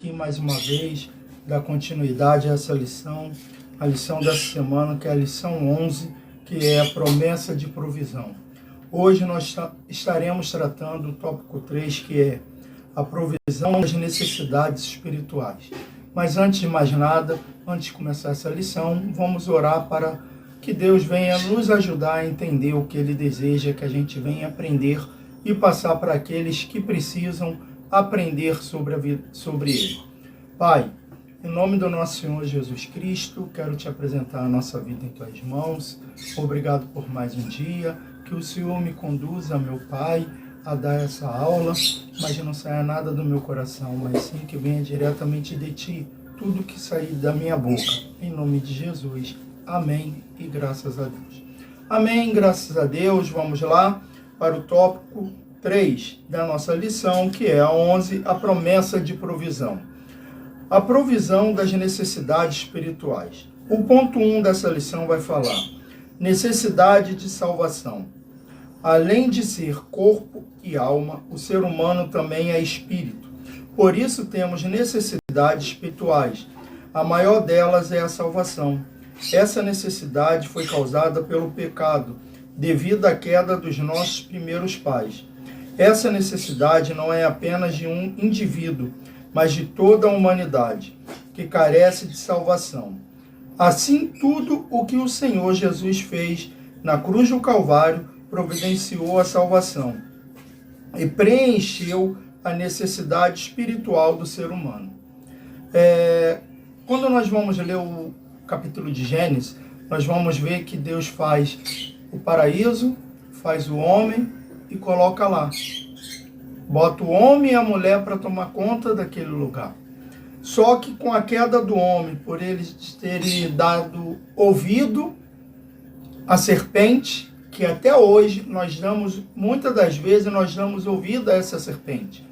aqui mais uma vez, dar continuidade a essa lição, a lição dessa semana, que é a lição 11, que é a promessa de provisão. Hoje nós estaremos tratando o tópico 3, que é a provisão das necessidades espirituais. Mas antes de mais nada, antes de começar essa lição, vamos orar para que Deus venha nos ajudar a entender o que Ele deseja, que a gente venha aprender e passar para aqueles que precisam aprender sobre Ele. Pai, em nome do nosso Senhor Jesus Cristo, quero te apresentar a nossa vida em tuas mãos. Obrigado por mais um dia. Que o Senhor me conduza, meu Pai, a dar essa aula, mas não saia nada do meu coração, mas sim que venha diretamente de Ti, tudo que sair da minha boca. Em nome de Jesus. Amém e graças a Deus. Amém, graças a Deus. Vamos lá para o tópico 3 da nossa lição, que é a 11, a promessa de provisão. A provisão das necessidades espirituais. O ponto 1 dessa lição vai falar necessidade de salvação. Além de ser corpo e alma, o ser humano também é espírito. Por isso temos necessidades espirituais. A maior delas é a salvação. Essa necessidade foi causada pelo pecado, devido à queda dos nossos primeiros pais. Essa necessidade não é apenas de um indivíduo, mas de toda a humanidade, que carece de salvação. Assim, tudo o que o Senhor Jesus fez na cruz do Calvário providenciou a salvação e preencheu a necessidade espiritual do ser humano. Quando nós vamos ler o capítulo de Gênesis, nós vamos ver que Deus faz o paraíso, faz o homem e coloca lá. Bota o homem e a mulher para tomar conta daquele lugar. Só que com a queda do homem, por eles terem dado ouvido à serpente, que até hoje nós damos, muitas das vezes nós damos ouvido a essa serpente.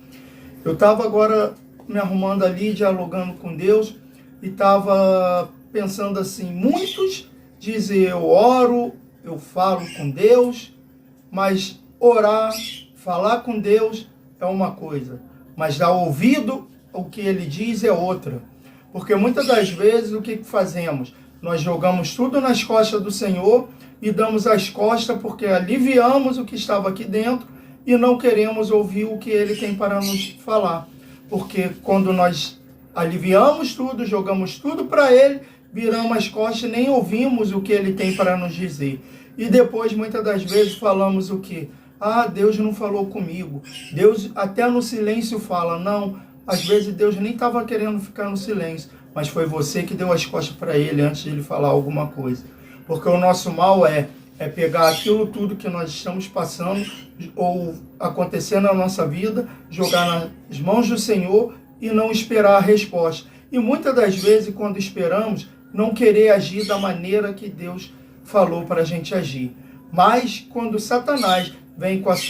Eu estava agora me arrumando ali, dialogando com Deus, e estava pensando assim, muitos dizem, eu oro, eu falo com Deus, mas orar, falar com Deus é uma coisa, mas dar ouvido ao que Ele diz é outra. Porque muitas das vezes o que fazemos? Nós jogamos tudo nas costas do Senhor e damos as costas porque aliviamos o que estava aqui dentro e não queremos ouvir o que Ele tem para nos falar. Porque quando nós aliviamos tudo, jogamos tudo para Ele, viramos as costas e nem ouvimos o que Ele tem para nos dizer. E depois, muitas das vezes, falamos o quê? Ah, Deus não falou comigo. Deus até no silêncio fala. Não, às vezes Deus nem estava querendo ficar no silêncio, mas foi você que deu as costas para Ele antes de Ele falar alguma coisa. Porque o nosso mal é pegar aquilo tudo que nós estamos passando ou acontecendo na nossa vida, jogar nas mãos do Senhor e não esperar a resposta. E muitas das vezes, quando esperamos, não querer agir da maneira que Deus falou para a gente agir. Mas quando Satanás vem com as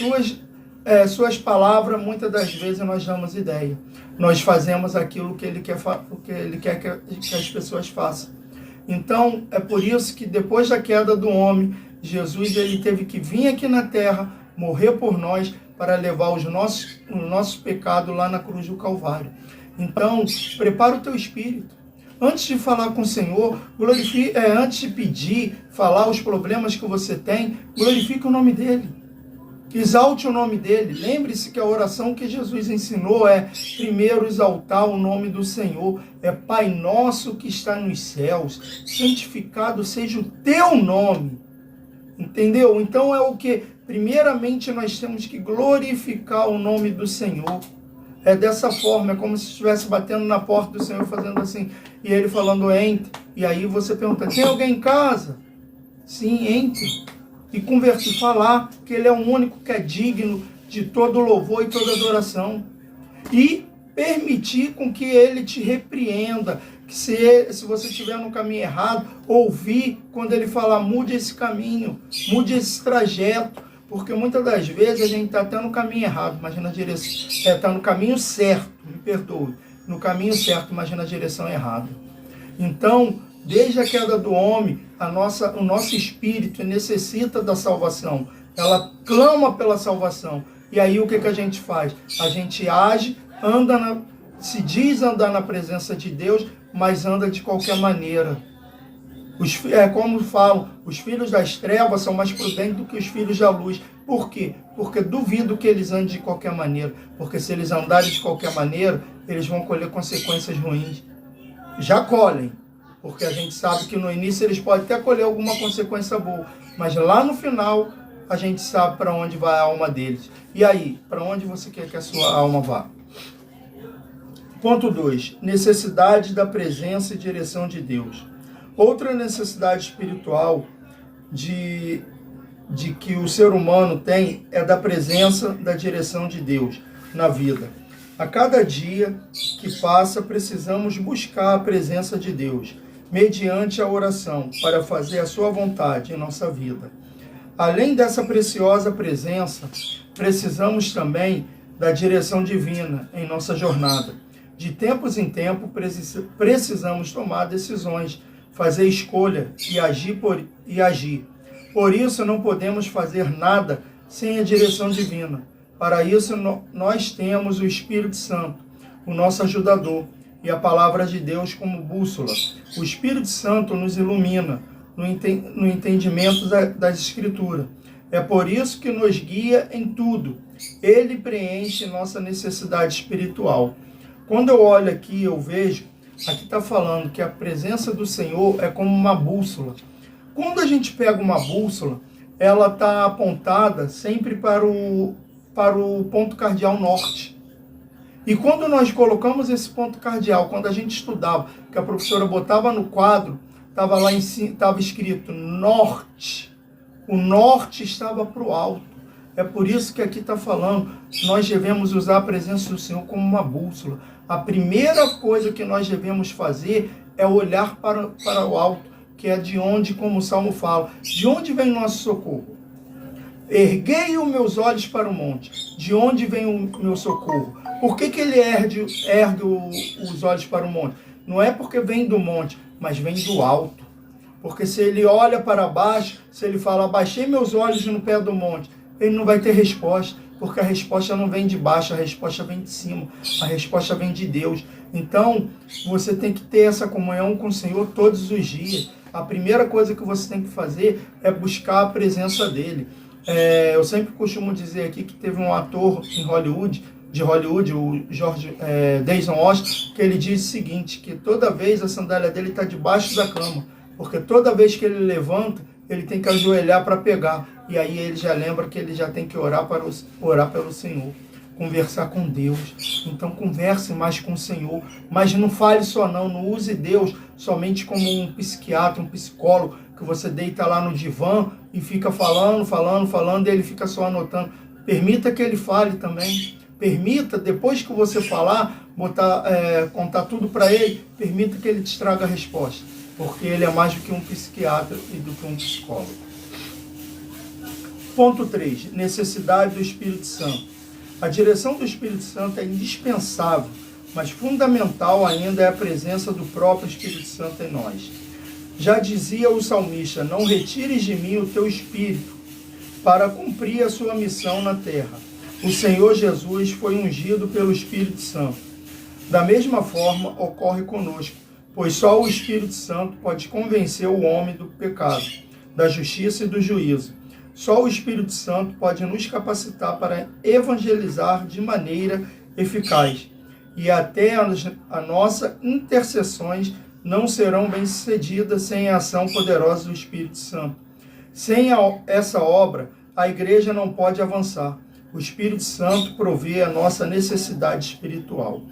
suas palavras, muitas das vezes nós damos ideia. Nós fazemos aquilo que ele quer que as pessoas façam. Então, é por isso que depois da queda do homem, Jesus ele teve que vir aqui na terra, morrer por nós, para levar o nosso pecado lá na cruz do Calvário. Então, prepara o teu espírito. Antes de falar com o Senhor, antes de pedir, falar os problemas que você tem, glorifique o nome dEle. Exalte o nome dEle. Lembre-se que a oração que Jesus ensinou é primeiro exaltar o nome do Senhor. É Pai nosso que está nos céus, santificado seja o teu nome. Entendeu? Então é o que? Primeiramente nós temos que glorificar o nome do Senhor. É dessa forma, é como se estivesse batendo na porta do Senhor, fazendo assim, e Ele falando, entre. E aí você pergunta, tem alguém em casa? Sim, entre. E conversar, falar que Ele é o único que é digno de todo louvor e toda adoração. E permitir com que Ele te repreenda, que se você estiver no caminho errado, ouvir quando Ele falar, mude esse caminho, mude esse trajeto. Porque muitas das vezes a gente está até no caminho errado, mas na direção, está no caminho certo, me perdoe, no caminho certo, mas na direção errada. Então, desde a queda do homem, o nosso espírito necessita da salvação. Ela clama pela salvação. E aí o que a gente faz? A gente age, anda se diz andar na presença de Deus, mas anda de qualquer maneira. Como falam, os filhos das trevas são mais prudentes do que os filhos da luz. Por quê? Porque duvido que eles andem de qualquer maneira. Porque se eles andarem de qualquer maneira, eles vão colher consequências ruins. Já colhem. Porque a gente sabe que no início eles podem até colher alguma consequência boa. Mas lá no final, a gente sabe para onde vai a alma deles. E aí, para onde você quer que a sua alma vá? Ponto 2. Necessidade da presença e direção de Deus. Outra necessidade espiritual de que o ser humano tem é da presença, da direção de Deus na vida. A cada dia que passa, precisamos buscar a presença de Deus, mediante a oração, para fazer a sua vontade em nossa vida. Além dessa preciosa presença, precisamos também da direção divina em nossa jornada. De tempos em tempos, precisamos tomar decisões, fazer escolha e agir. Por isso, não podemos fazer nada sem a direção divina. Para isso, nós temos o Espírito Santo, o nosso ajudador, e a palavra de Deus como bússola. O Espírito Santo nos ilumina no entendimento das Escrituras. É por isso que nos guia em tudo. Ele preenche nossa necessidade espiritual. Quando eu olho aqui, eu vejo, aqui está falando que a presença do Senhor é como uma bússola. Quando a gente pega uma bússola, ela está apontada sempre para o ponto cardeal norte. E quando nós colocamos esse ponto cardeal, quando a gente estudava, que a professora botava no quadro, estava lá em cima, estava escrito norte. O norte estava para o alto. É por isso que aqui está falando, nós devemos usar a presença do Senhor como uma bússola. A primeira coisa que nós devemos fazer é olhar para o alto, que é de onde, como o Salmo fala, de onde vem nosso socorro? Erguei os meus olhos para o monte. De onde vem o meu socorro? Por que ele ergue os olhos para o monte? Não é porque vem do monte, mas vem do alto. Porque se ele olha para baixo, se ele fala, abaixei meus olhos no pé do monte, ele não vai ter resposta, porque a resposta não vem de baixo, a resposta vem de cima, a resposta vem de Deus. Então, você tem que ter essa comunhão com o Senhor todos os dias. A primeira coisa que você tem que fazer é buscar a presença dele. Eu sempre costumo dizer aqui que teve um ator de Hollywood, o Denzel Washington, que ele diz o seguinte, que toda vez a sandália dele está debaixo da cama, porque toda vez que ele levanta, ele tem que ajoelhar para pegar. E aí ele já lembra que ele já tem que orar pelo Senhor, conversar com Deus. Então converse mais com o Senhor, mas não fale só não use Deus somente como um psiquiatra, um psicólogo, que você deita lá no divã e fica falando, e ele fica só anotando. Permita que ele fale também. Permita, depois que você falar, contar tudo para ele, permita que ele te traga a resposta. Porque ele é mais do que um psiquiatra e do que um psicólogo. Ponto 3. Necessidade do Espírito Santo. A direção do Espírito Santo é indispensável, mas fundamental ainda é a presença do próprio Espírito Santo em nós. Já dizia o salmista, não retires de mim o teu Espírito, para cumprir a sua missão na terra. O Senhor Jesus foi ungido pelo Espírito Santo. Da mesma forma, ocorre conosco, pois só o Espírito Santo pode convencer o homem do pecado, da justiça e do juízo. Só o Espírito Santo pode nos capacitar para evangelizar de maneira eficaz. E até as nossas intercessões não serão bem-sucedidas sem a ação poderosa do Espírito Santo. Sem essa obra, a igreja não pode avançar. O Espírito Santo provê a nossa necessidade espiritual.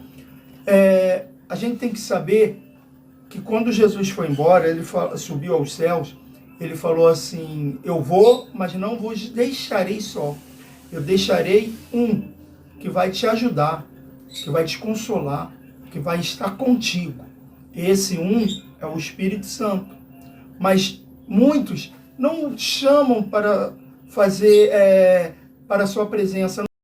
A gente tem que saber que quando Jesus foi embora, ele subiu aos céus, ele falou assim, eu vou, mas não vos deixarei só. Eu deixarei um que vai te ajudar, que vai te consolar, que vai estar contigo. Esse um é o Espírito Santo. Mas muitos não chamam para fazer, para a sua presença.